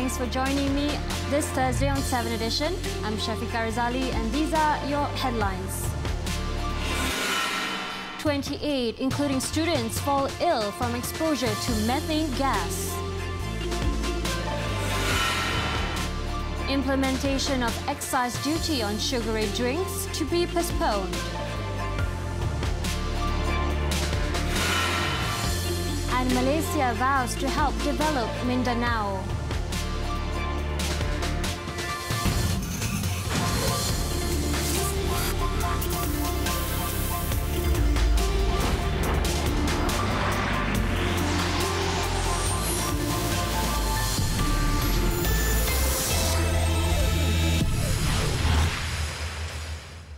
Thanks for joining me this Thursday on 7Edition. I'm Shafiqa Rizali and these are your headlines. 28, including students, fall ill from exposure to methane gas. Implementation of excise duty on sugary drinks to be postponed. And Malaysia vows to help develop Mindanao.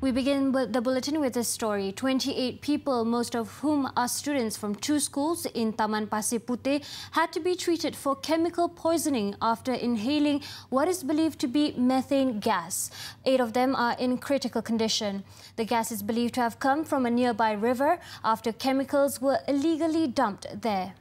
We begin the bulletin with this story. 28 people, most of whom are students from 2 schools in Taman Pasir Puteh, had to be treated for chemical poisoning after inhaling what is believed to be methane gas. 8 of them are in critical condition. The gas is believed to have come from a nearby river after chemicals were illegally dumped there.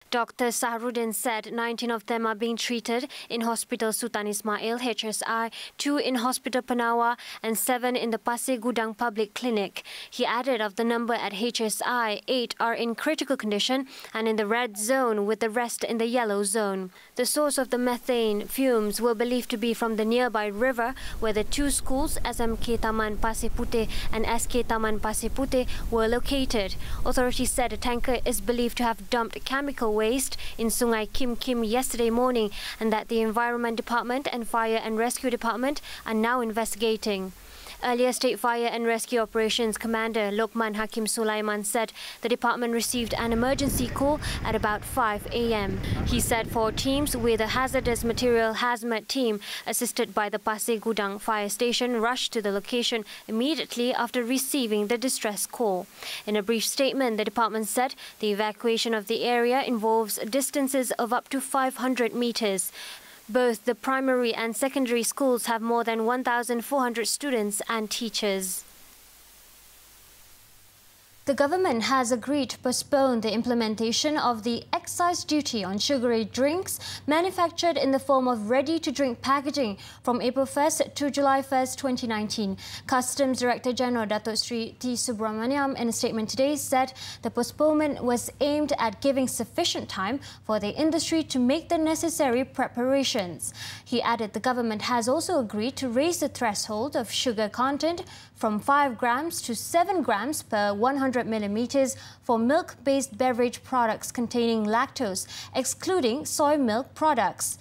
Dr. Sahrudin said 19 of them are being treated in Hospital Sultan Ismail, HSI, 2 in Hospital Penawa and 7 in the Pasir Gudang Public Clinic. He added of the number at HSI, 8 are in critical condition and in the red zone with the rest in the yellow zone. The source of the methane fumes were believed to be from the nearby river where the 2 schools, SMK Taman Pasir Puteh and SK Taman Pasir Puteh, were located. Authorities said a tanker is believed to have dumped chemical waste in Sungai Kim Kim yesterday morning and that the Environment Department and Fire and Rescue Department are now investigating. Earlier, State Fire and Rescue Operations Commander Lokman Hakim Sulaiman said the department received an emergency call at about 5 a.m. He said 4 teams with a hazardous material hazmat team assisted by the Pasir Gudang Fire Station rushed to the location immediately after receiving the distress call. In a brief statement, the department said the evacuation of the area involves distances of up to 500 meters. Both the primary and secondary schools have more than 1,400 students and teachers. The government has agreed to postpone the implementation of the excise duty on sugary drinks manufactured in the form of ready-to-drink packaging from April 1st to July 1st, 2019. Customs Director General Datuk Sri T. Subramaniam in a statement today said the postponement was aimed at giving sufficient time for the industry to make the necessary preparations. He added the government has also agreed to raise the threshold of sugar content from 5 grams to 7 grams per 100 millimeters for milk-based beverage products containing lactose, excluding soy milk products.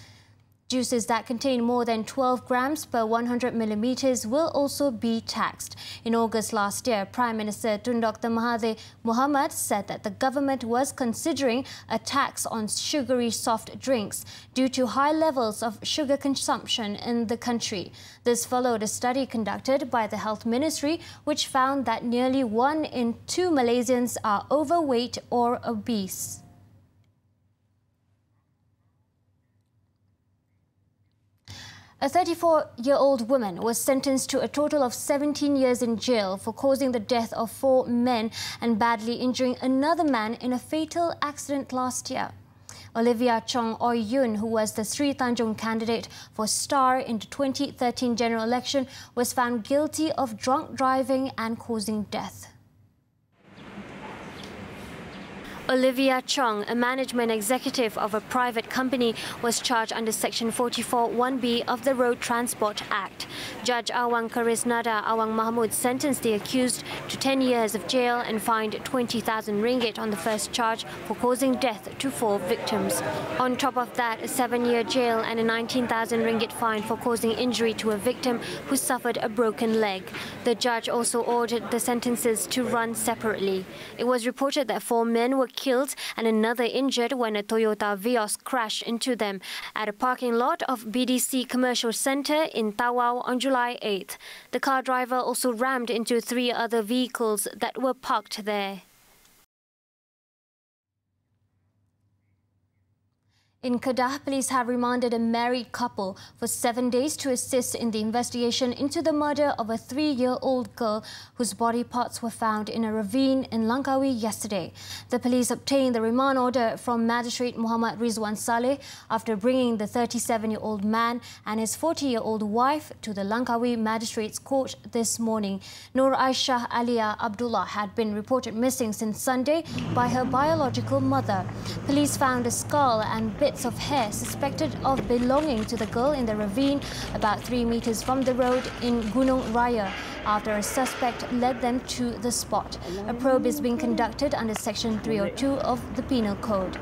Juices that contain more than 12 grams per 100 millimeters will also be taxed. In August last year, Prime Minister Tun Dr. Mahathir Mohamad said that the government was considering a tax on sugary soft drinks due to high levels of sugar consumption in the country. This followed a study conducted by the Health Ministry, which found that nearly 1 in 2 Malaysians are overweight or obese. A 34-year-old woman was sentenced to a total of 17 years in jail for causing the death of 4 men and badly injuring another man in a fatal accident last year. Olivia Chong Oi Yun, who was the Sri Tanjung candidate for Star in the 2013 general election, was found guilty of drunk driving and causing death. Olivia Chong, a management executive of a private company, was charged under Section 44(1)(b) of the Road Transport Act. Judge Awang Karisnada Awang Mahmud sentenced the accused to 10 years of jail and fined 20,000 ringgit on the first charge for causing death to 4 victims. On top of that, a 7-year jail and a 19,000 ringgit fine for causing injury to a victim who suffered a broken leg. The judge also ordered the sentences to run separately. It was reported that 4 men were killed and another injured when a Toyota Vios crashed into them at a parking lot of BDC Commercial Centre in Tawau on July 8th. The car driver also rammed into 3 other vehicles that were parked there. In Kedah, police have remanded a married couple for 7 days to assist in the investigation into the murder of a 3-year-old girl whose body parts were found in a ravine in Langkawi yesterday. The police obtained the remand order from Magistrate Muhammad Rizwan Saleh after bringing the 37-year-old man and his 40-year-old wife to the Langkawi Magistrates Court this morning. Nur Aishah Alia Abdullah had been reported missing since Sunday by her biological mother. Police found a skull and bits of hair suspected of belonging to the girl in the ravine about 3 meters from the road in Gunung Raya after a suspect led them to the spot. A probe is being conducted under Section 302 of the Penal Code.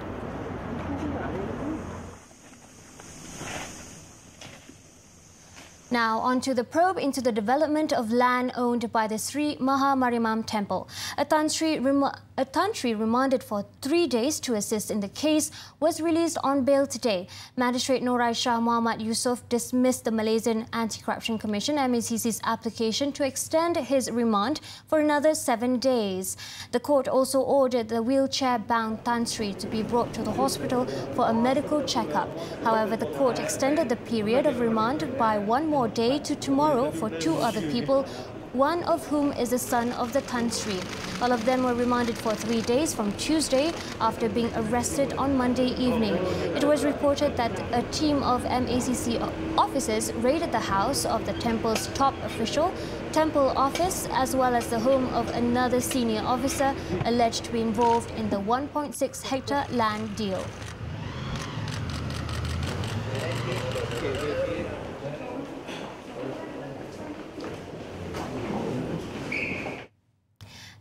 Now, on to the probe into the development of land owned by the Sri Maha Mariamman Temple. A Tantri remanded for 3 days to assist in the case was released on bail today. Magistrate Norai Shah Muhammad Yusof dismissed the Malaysian Anti-Corruption Commission MACC's application to extend his remand for another 7 days. The court also ordered the wheelchair-bound Tantri to be brought to the hospital for a medical checkup. However, the court extended the period of remand by 1 more day to tomorrow for 2 other people, one of whom is the son of the Tantri. All of them were remanded for 3 days from Tuesday after being arrested on Monday evening. It was reported that a team of MACC officers raided the house of the temple's top official, temple office, as well as the home of another senior officer alleged to be involved in the 1.6-hectare land deal.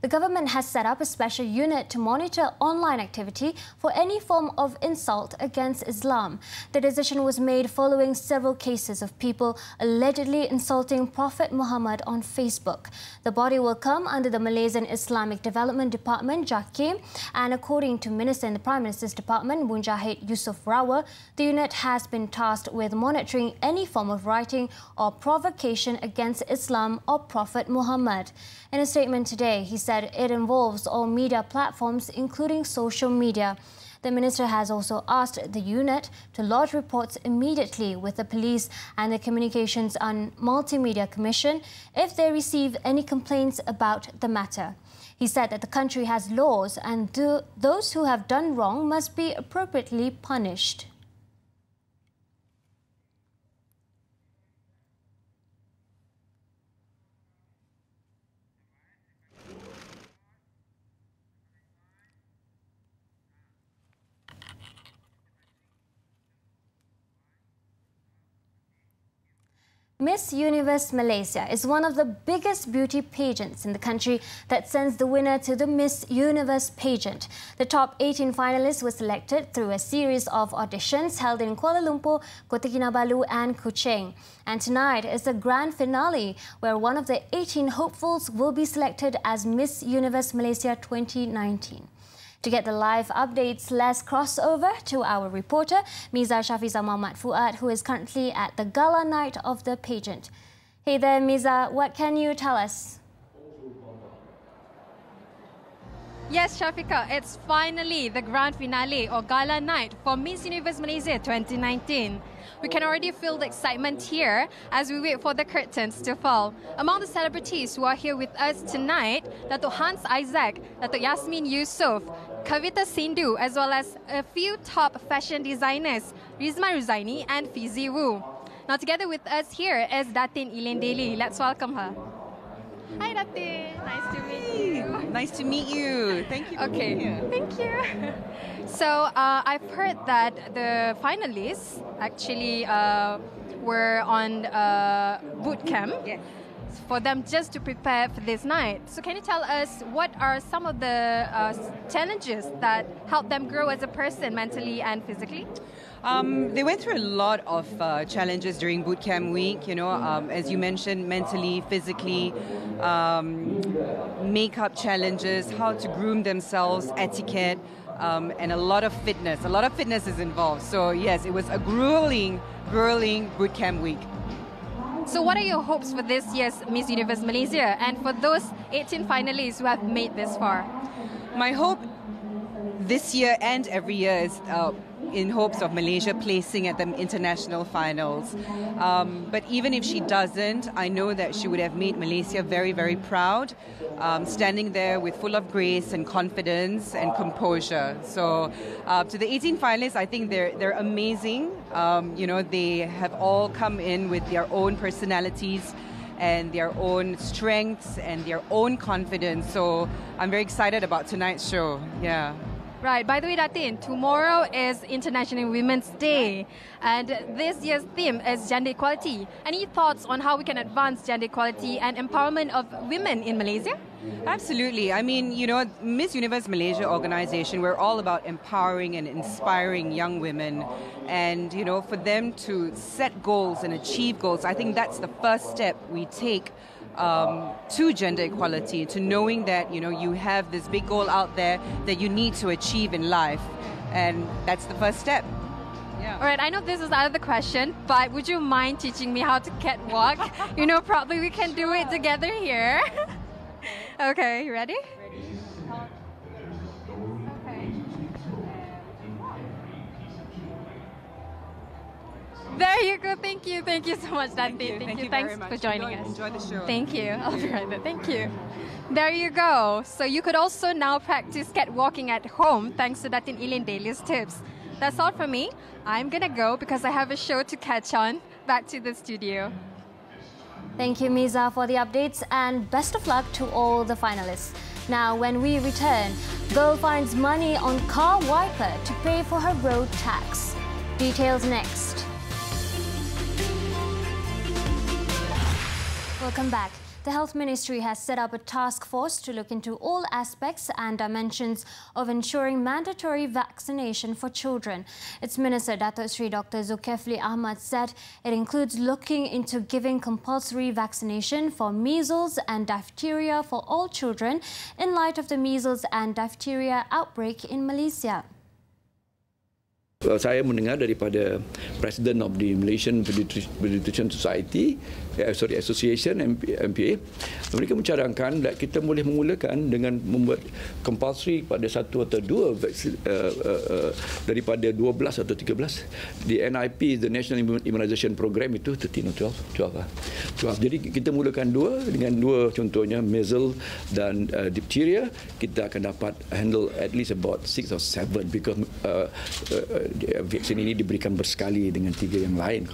The government has set up a special unit to monitor online activity for any form of insult against Islam. The decision was made following several cases of people allegedly insulting Prophet Muhammad on Facebook. The body will come under the Malaysian Islamic Development Department, JAKIM, and according to Minister in the Prime Minister's Department, Munjahid Yusof Rawa, the unit has been tasked with monitoring any form of writing or provocation against Islam or Prophet Muhammad. In a statement today, he said it involves all media platforms, including social media. The minister has also asked the unit to lodge reports immediately with the police and the Communications and Multimedia Commission if they receive any complaints about the matter. He said that the country has laws and those who have done wrong must be appropriately punished. Miss Universe Malaysia is one of the biggest beauty pageants in the country that sends the winner to the Miss Universe pageant. The top 18 finalists were selected through a series of auditions held in Kuala Lumpur, Kota Kinabalu and Kuching. And tonight is the grand finale where one of the 18 hopefuls will be selected as Miss Universe Malaysia 2019. To get the live updates, let's cross over to our reporter, Miza Shafiza Muhammad Fuad, who is currently at the gala night of the pageant. Hey there, Miza, what can you tell us? Yes, Shafika, it's finally the grand finale or gala night for Miss Universe Malaysia 2019. We can already feel the excitement here as we wait for the curtains to fall. Among the celebrities who are here with us tonight, Datuk Hans Isaac, Datuk Yasmin Yusof, Kavita Sindhu, as well as a few top fashion designers, Rizma Ruzaini and Fizi Wu. Now together with us here is Datin Elaine Daly. Let's welcome her. Hi Datin, nice to meet you. Nice to meet you. Thank you for being here. Thank you. So I've heard that the finalists actually were on boot camp. Yes. For them just to prepare for this night. So can you tell us what are some of the challenges that help them grow as a person mentally and physically? They went through a lot of challenges during boot camp week, you know, as you mentioned, mentally, physically, makeup challenges, how to groom themselves, etiquette, and a lot of fitness. A lot of fitness is involved. So yes, it was a grueling boot camp week. So what are your hopes for this year's Miss Universe Malaysia and for those 18 finalists who have made this far? My hope this year and every year is in hopes of Malaysia placing at the international finals. But even if she doesn't, I know that she would have made Malaysia very, very proud, standing there with full of grace and confidence and composure. So to the 18 finalists, I think they're amazing. They have all come in with their own personalities and their own strengths and their own confidence. So I'm very excited about tonight's show. Yeah. Right. By the way, Datin, tomorrow is International Women's Day, and this year's theme is gender equality. Any thoughts on how we can advance gender equality and empowerment of women in Malaysia? Absolutely. I mean, Miss Universe Malaysia organization, we're all about empowering and inspiring young women. And, for them to set goals and achieve goals, I think that's the first step we take to gender equality, to knowing that, you have this big goal out there that you need to achieve in life. And that's the first step. Yeah. All right, I know this is out of the question, but would you mind teaching me how to catwalk? Probably we can do it together here. Okay, you ready? Ready. Okay. There you go. Thank you. Thank you so much, Dante. Thank you. Thanks for joining us. Enjoy the show. Thank you. I'll be right there. Thank you. There you go. So you could also now practice catwalking at home thanks to Datin Eileen Dahlia's tips. That's all from me. I'm going to go because I have a show to catch on. Back to the studio. Thank you, Miza, for the updates, and best of luck to all the finalists. Now, when we return, girl finds money on car wiper to pay for her road tax. Details next. Welcome back. The Health Ministry has set up a task force to look into all aspects and dimensions of ensuring mandatory vaccination for children. Its Minister, Datuk Sri Dr. Zulkifli Ahmad, said it includes looking into giving compulsory vaccination for measles and diphtheria for all children in light of the measles and diphtheria outbreak in Malaysia. Saya mendengar daripada President of the Malaysian Pediatrician Society, Association, MPA, mereka mencadangkan that kita boleh memulakan dengan membuat compulsory pada satu atau dua vaksin daripada 12 atau 13. Di NIP, the National Immunization Program, itu 13 atau 12. Jadi kita mulakan dengan dua, contohnya measles dan diphtheria, kita akan dapat handle at least about 6 or 7 because vaksin ini diberikan bersekali dengan 3 yang lain.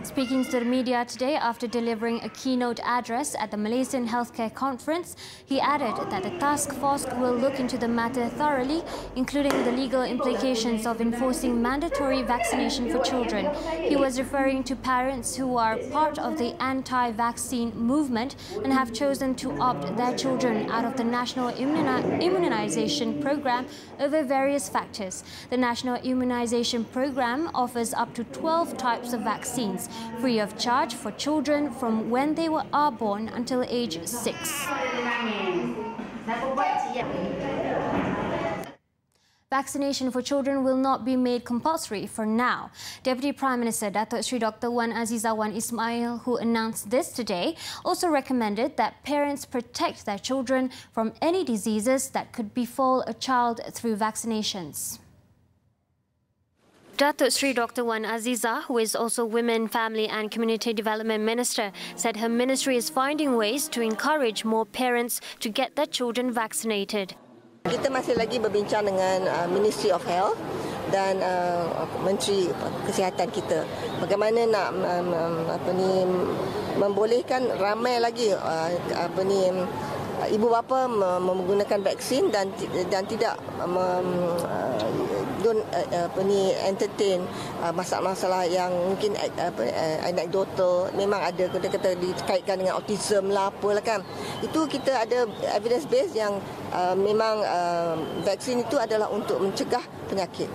Speaking to the media today after delivering a keynote address at the Malaysian Healthcare Conference, he added that the task force will look into the matter thoroughly, including the legal implications of enforcing mandatory vaccination for children. He was referring to parents who are part of the anti-vaccine movement and have chosen to opt their children out of the National Immunization Program over various factors. The National Immunization Program offers up to 12 types of vaccines, free of charge for children from when they are born until age 6. Vaccination for children will not be made compulsory for now. Deputy Prime Minister Datuk Sri Dr. Wan Azizah Wan Ismail, who announced this today, also recommended that parents protect their children from any diseases that could befall a child through vaccinations. Datuk Sri Dr. Wan Azizah, who is also Women, Family and Community Development Minister, said her ministry is finding ways to encourage more parents to get their children vaccinated. Kita masih lagi berbincang dengan Ministry of Health dan Menteri Kesihatan kita. Bagaimana nak membolehkan ramai lagi ibu bapa menggunakan vaksin dan tidak entertain masalah-masalah yang mungkin anekdotal. Memang ada kata dikaitkan dengan autism lah apalah kan. Itu kita ada evidence base yang memang vaksin itu adalah untuk mencegah penyakit.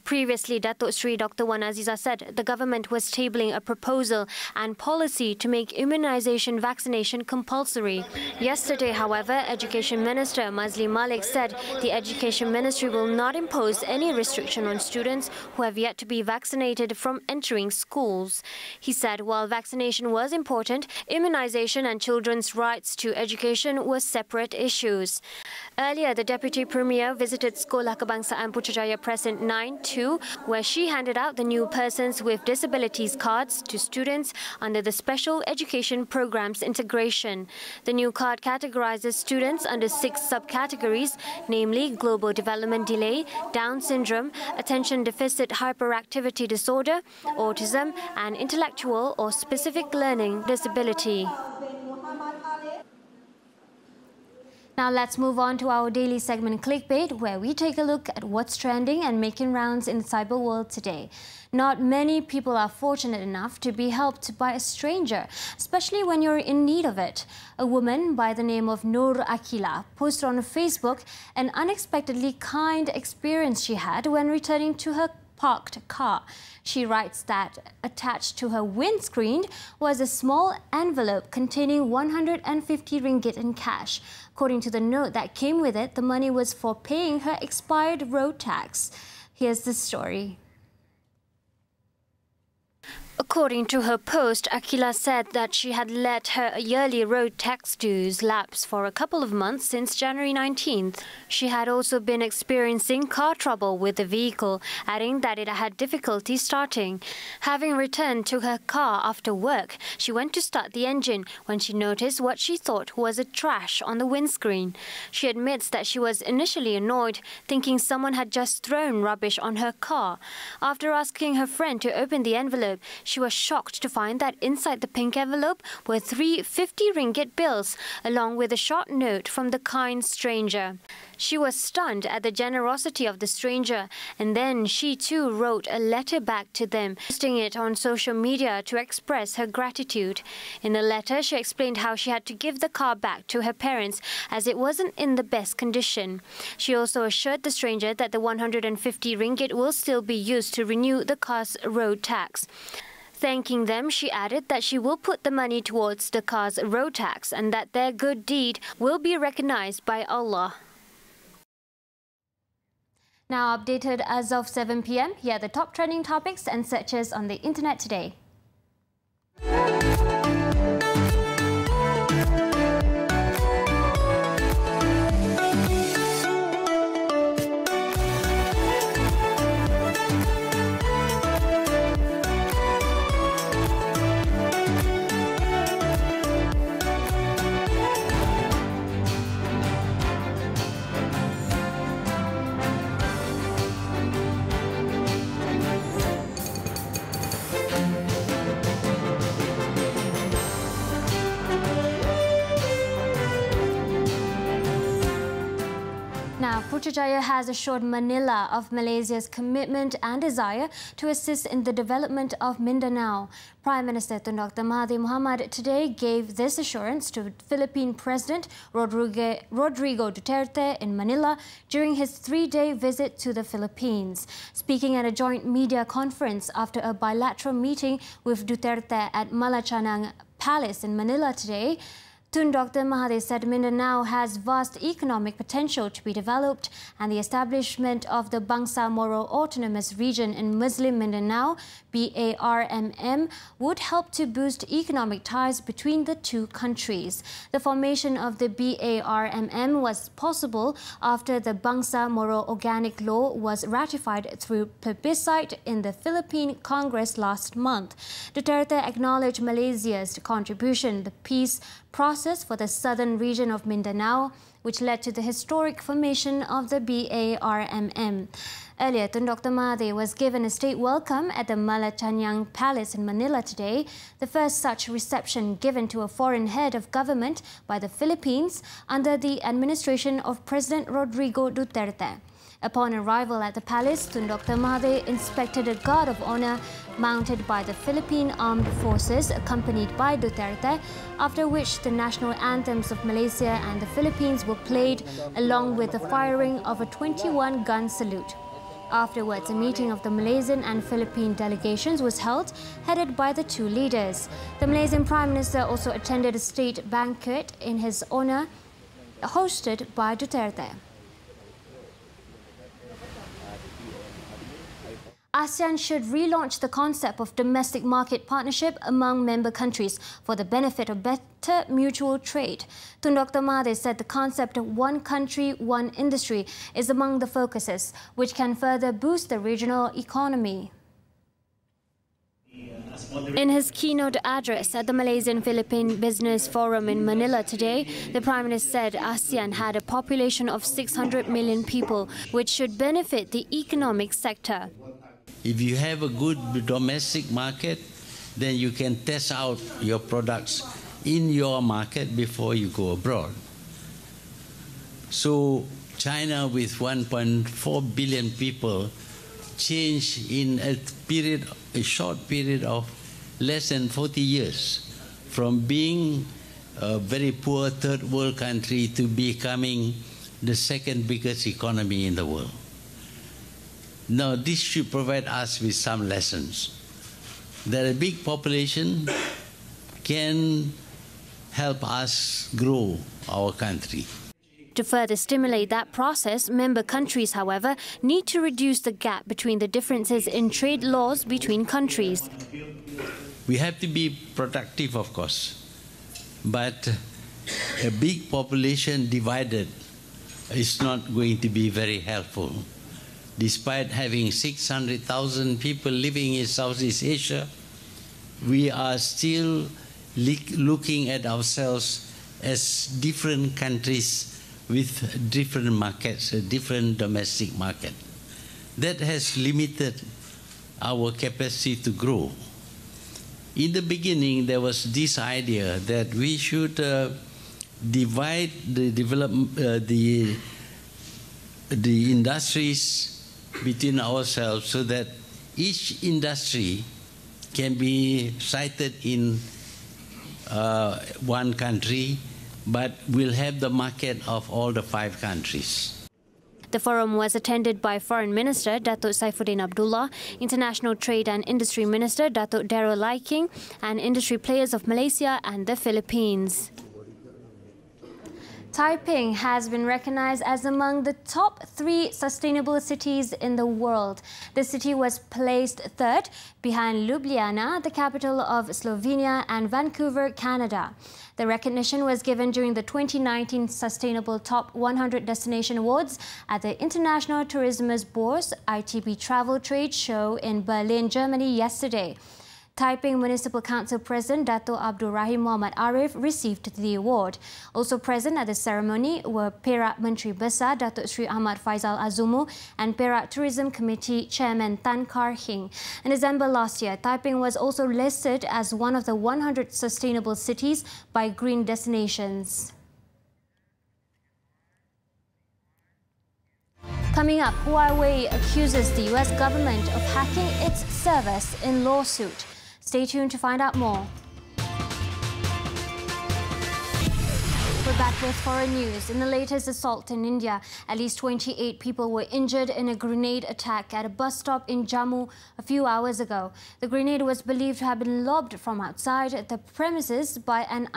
Previously, Datuk Sri Dr. Wan Azizah said the government was tabling a proposal and policy to make immunization vaccination compulsory. Yesterday, however, Education Minister Mazli Malik said the Education Ministry will not impose any restriction on students who have yet to be vaccinated from entering schools. He said while vaccination was important, immunization and children's rights to education were separate issues. Earlier, the Deputy Premier visited Sekolah Kebangsaan Putrajaya Precinct 9-2, where she handed out the new persons with disabilities cards to students under the Special Education Program's integration. The new card categorizes students under 6 subcategories, namely global development delay, Down syndrome, attention deficit hyperactivity disorder, autism, and intellectual or specific learning disability. Now let's move on to our daily segment Clickbait, where we take a look at what's trending and making rounds in the cyber world today. Not many people are fortunate enough to be helped by a stranger, especially when you're in need of it. A woman by the name of Nur Akila posted on Facebook an unexpectedly kind experience she had when returning to her parked car. She writes that attached to her windscreen was a small envelope containing 150 ringgit in cash. According to the note that came with it, the money was for paying her expired road tax. Here's the story. According to her post, Akila said that she had let her yearly road tax dues lapse for a couple of months since January 19th. She had also been experiencing car trouble with the vehicle, adding that it had difficulty starting. Having returned to her car after work, she went to start the engine when she noticed what she thought was a trash on the windscreen. She admits that she was initially annoyed, thinking someone had just thrown rubbish on her car. After asking her friend to open the envelope, she was shocked to find that inside the pink envelope were 3 50 ringgit bills, along with a short note from the kind stranger. She was stunned at the generosity of the stranger, and then she too wrote a letter back to them, posting it on social media to express her gratitude. In the letter, she explained how she had to give the car back to her parents as it wasn't in the best condition. She also assured the stranger that the 150 ringgit will still be used to renew the car's road tax. Thanking them, she added that she will put the money towards the car's road tax and that their good deed will be recognized by Allah. Now updated as of 7 p.m, here are the top trending topics and searches on the internet today. Putrajaya has assured Manila of Malaysia's commitment and desire to assist in the development of Mindanao. Prime Minister Tun Dr. Mahathir Mohamad today gave this assurance to Philippine President Rodrigo Duterte in Manila during his 3-day visit to the Philippines. Speaking at a joint media conference after a bilateral meeting with Duterte at Malacanang Palace in Manila today, Tun Dr. Mahathir said Mindanao has vast economic potential to be developed, and the establishment of the Bangsa Moro Autonomous Region in Muslim Mindanao, BARMM, would help to boost economic ties between the two countries. The formation of the BARMM was possible after the Bangsa Moro Organic Law was ratified through plebiscite in the Philippine Congress last month. Duterte acknowledged Malaysia's contribution, the peace process for the southern region of Mindanao, which led to the historic formation of the BARMM. Earlier, Tun Dr. Mahathir was given a state welcome at the Malacanang Palace in Manila today, the first such reception given to a foreign head of government by the Philippines under the administration of President Rodrigo Duterte. Upon arrival at the palace, Tun Dr. Mahathir inspected a guard of honor mounted by the Philippine Armed Forces, accompanied by Duterte, after which the national anthems of Malaysia and the Philippines were played, along with the firing of a 21-gun salute. Afterwards, a meeting of the Malaysian and Philippine delegations was held, headed by the two leaders. The Malaysian Prime Minister also attended a state banquet in his honour, hosted by Duterte. ASEAN should relaunch the concept of domestic market partnership among member countries for the benefit of better mutual trade. Tun Dr. Mahathir said the concept of one country, one industry is among the focuses, which can further boost the regional economy. In his keynote address at the Malaysian-Philippine Business Forum in Manila today, the Prime Minister said ASEAN had a population of 600 million people, which should benefit the economic sector. If you have a good domestic market, then you can test out your products in your market before you go abroad. So China with 1.4 billion people changed in a short period of less than 40 years from being a very poor third world country to becoming the second biggest economy in the world. Now, this should provide us with some lessons that a big population can help us grow our country. To further stimulate that process, member countries, however, need to reduce the gap between the differences in trade laws between countries. We have to be productive, of course, but a big population divided is not going to be very helpful. Despite having 600,000 people living in Southeast Asia, we are still looking at ourselves as different countries with different markets, a different domestic market. That has limited our capacity to grow. In the beginning, there was this idea that we should divide the industries between ourselves so that each industry can be cited in one country, but will have the market of all the 5 countries. The forum was attended by Foreign Minister Datuk Saifuddin Abdullah, International Trade and Industry Minister Datuk Darrell Liking, and industry players of Malaysia and the Philippines. Taiping has been recognized as among the top 3 sustainable cities in the world. The city was placed 3rd behind Ljubljana, the capital of Slovenia, and Vancouver, Canada. The recognition was given during the 2019 Sustainable Top 100 Destination Awards at the International Tourismusbörse ITB Travel Trade Show in Berlin, Germany yesterday. Taiping Municipal Council President Dato' Abdul Rahim Muhammad Arif received the award. Also present at the ceremony were Perak Menteri Besar Datuk Sri Ahmad Faizal Azumu and Perak Tourism Committee Chairman Tan Kar Hing. In December last year, Taiping was also listed as one of the 100 sustainable cities by Green Destinations. Coming up, Huawei accuses the US government of hacking its servers in lawsuit. Stay tuned to find out more. We're back with foreign news. In the latest assault in India, at least 28 people were injured in a grenade attack at a bus stop in Jammu a few hours ago. The grenade was believed to have been lobbed from outside the premises by an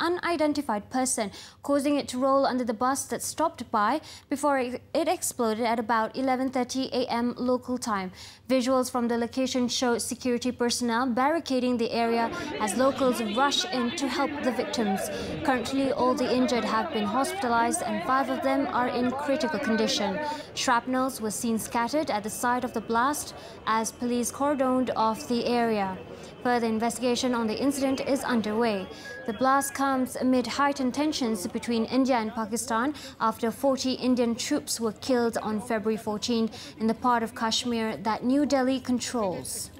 unidentified person, causing it to roll under the bus that stopped by before it exploded at about 11:30 a.m. local time. Visuals from the location show security personnel barricading the area as locals rush in to help the victims. Currently, all the injured have been hospitalized and 5 of them are in critical condition. Shrapnels were seen scattered at the site of the blast as police cordoned off the area. Further investigation on the incident is underway. The blast comes amid heightened tensions between India and Pakistan after 40 Indian troops were killed on February 14 in the part of Kashmir that New Delhi controls.